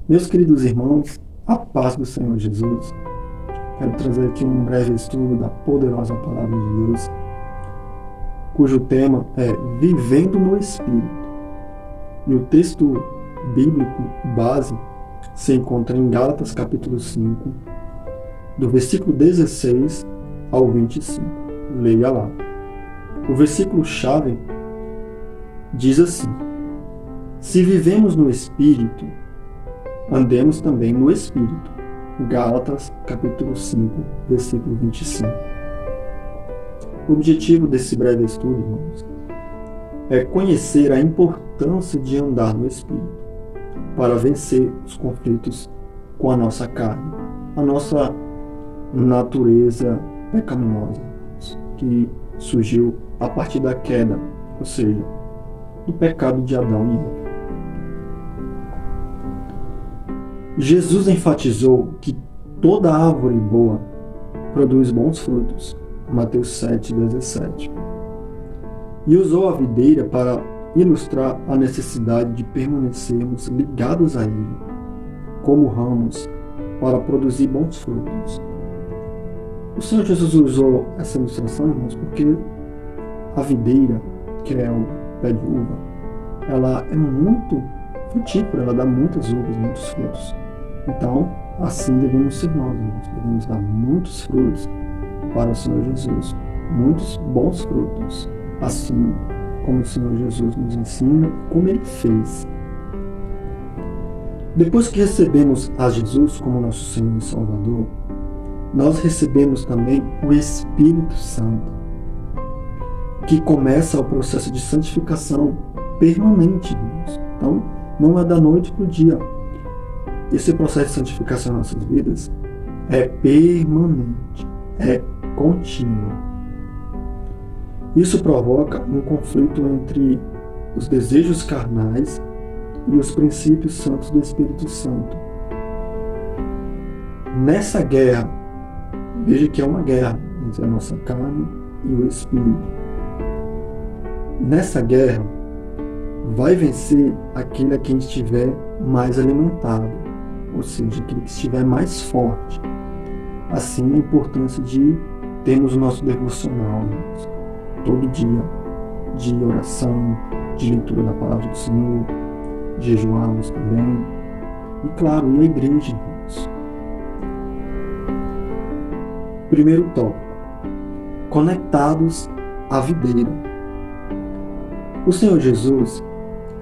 Meus queridos irmãos, a paz do Senhor Jesus. Quero trazer aqui um breve estudo da poderosa Palavra de Deus, cujo tema é Vivendo no Espírito. E o texto bíblico base se encontra em Gálatas capítulo 5, do versículo 16 ao 25. Leia lá. O versículo-chave diz assim: Se vivemos no Espírito, andemos também no Espírito. Gálatas, capítulo 5, versículo 25. O objetivo desse breve estudo, irmãos, é conhecer a importância de andar no Espírito para vencer os conflitos com a nossa carne, a nossa natureza pecaminosa, que surgiu a partir da queda, ou seja, do pecado de Adão e Eva. Jesus enfatizou que toda árvore boa produz bons frutos, Mateus 7,17. E usou a videira para ilustrar a necessidade de permanecermos ligados a Ele, como ramos, para produzir bons frutos. O Senhor Jesus usou essa ilustração, irmãos, porque a videira, que é o pé de uva, ela é muito frutífera, ela dá muitas uvas, muitos frutos. Então, assim devemos ser nós, irmãos. Devemos dar muitos frutos para o Senhor Jesus, muitos bons frutos, assim como o Senhor Jesus nos ensina, como Ele fez. Depois que recebemos a Jesus como nosso Senhor e Salvador, nós recebemos também o Espírito Santo, que começa o processo de santificação permanente, irmãos. Então, não é da noite para o dia. Esse processo de santificação em nossas vidas é permanente, é contínuo. Isso provoca um conflito entre os desejos carnais e os princípios santos do Espírito Santo. Nessa guerra, veja que é uma guerra entre a nossa carne e o Espírito. Nessa guerra, vai vencer aquele a quem estiver mais alimentado, ou seja, aquele que estiver mais forte. Assim, a importância de termos o nosso devocional, todo dia, de oração, de leitura da Palavra do Senhor, de jejuarmos também. E claro, ir à igreja, irmãos. Primeiro tópico: conectados à videira. O Senhor Jesus,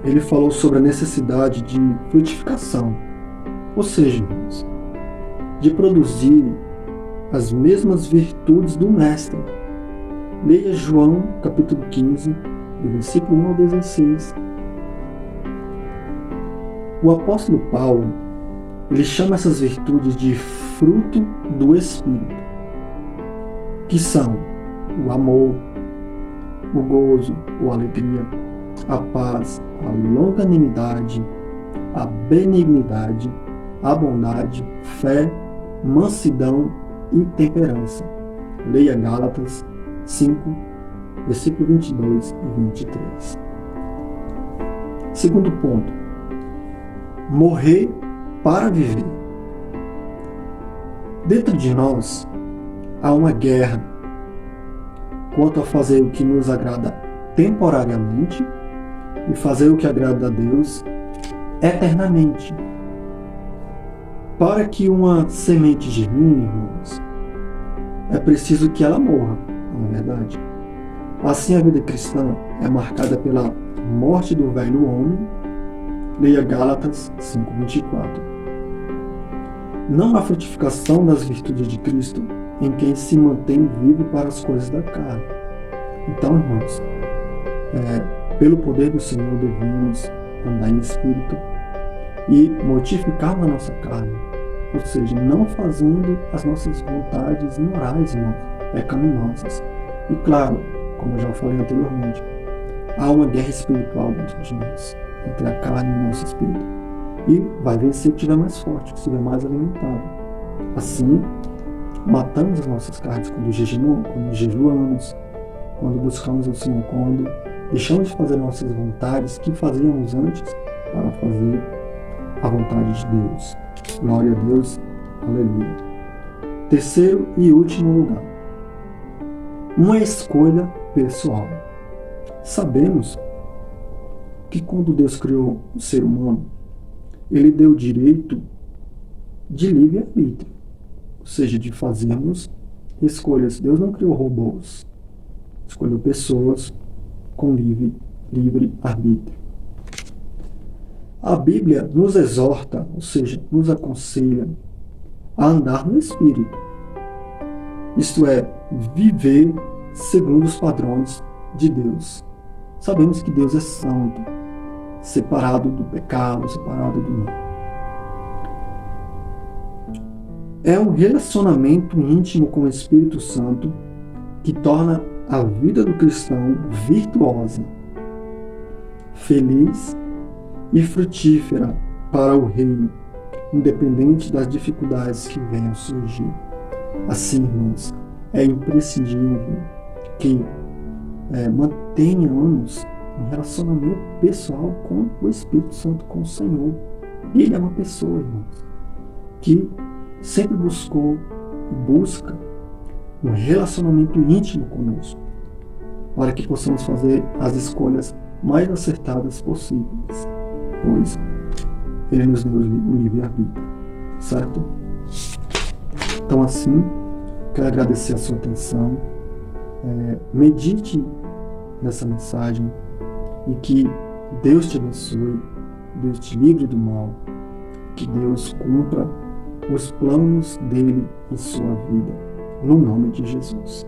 Ele falou sobre a necessidade de frutificação, ou seja, irmãos, de produzir as mesmas virtudes do Mestre. Leia João, capítulo 15, do versículo 1 ao 16. O apóstolo Paulo, ele chama essas virtudes de fruto do Espírito, que são o amor, o gozo, a alegria, a paz, a longanimidade, a benignidade, a bondade, fé, mansidão e temperança. Leia Gálatas 5, versículo 22 e 23. Segundo ponto: morrer para viver. Dentro de nós há uma guerra quanto a fazer o que nos agrada temporariamente e fazer o que agrada a Deus eternamente. Para que uma semente germine, irmãos, é preciso que ela morra, não é verdade? Assim, a vida cristã é marcada pela morte do velho homem. Leia Gálatas 5:24. Não há frutificação das virtudes de Cristo em quem se mantém vivo para as coisas da carne. Então, irmãos, pelo poder do Senhor devemos andar em espírito e mortificar a nossa carne, ou seja, não fazendo as nossas vontades morais, irmãos, pecaminosas. E claro, como eu já falei anteriormente, há uma guerra espiritual dentro de nós, entre a carne e o nosso espírito. E vai vencer o que estiver mais forte, o que estiver mais alimentado. Assim, matamos as nossas carnes quando jejuamos, quando buscamos o Senhor, quando deixamos de fazer nossas vontades que fazíamos antes para fazer a vontade de Deus. Glória a Deus. Aleluia. Terceiro e último lugar. Uma escolha pessoal. Sabemos que quando Deus criou o ser humano, Ele deu o direito de livre-arbítrio, ou seja, de fazermos escolhas. Deus não criou robôs, escolheu pessoas com livre-arbítrio. A Bíblia nos exorta, ou seja, nos aconselha a andar no Espírito, isto é, viver segundo os padrões de Deus. Sabemos que Deus é santo, separado do pecado, separado do mal. É um relacionamento íntimo com o Espírito Santo que torna a vida do cristão virtuosa, feliz e frutífera para o reino, independente das dificuldades que venham surgir. Assim, irmãos, é imprescindível que mantenhamos um relacionamento pessoal com o Espírito Santo, com o Senhor. Ele é uma pessoa, irmãos, que sempre buscou e busca um relacionamento íntimo conosco, para que possamos fazer as escolhas mais acertadas possíveis, pois Ele nos deu o livre-arbítrio, certo? Então, assim, quero agradecer a sua atenção. Medite nessa mensagem e que Deus te abençoe, Deus te livre do mal, que Deus cumpra os planos dele em sua vida, no nome de Jesus.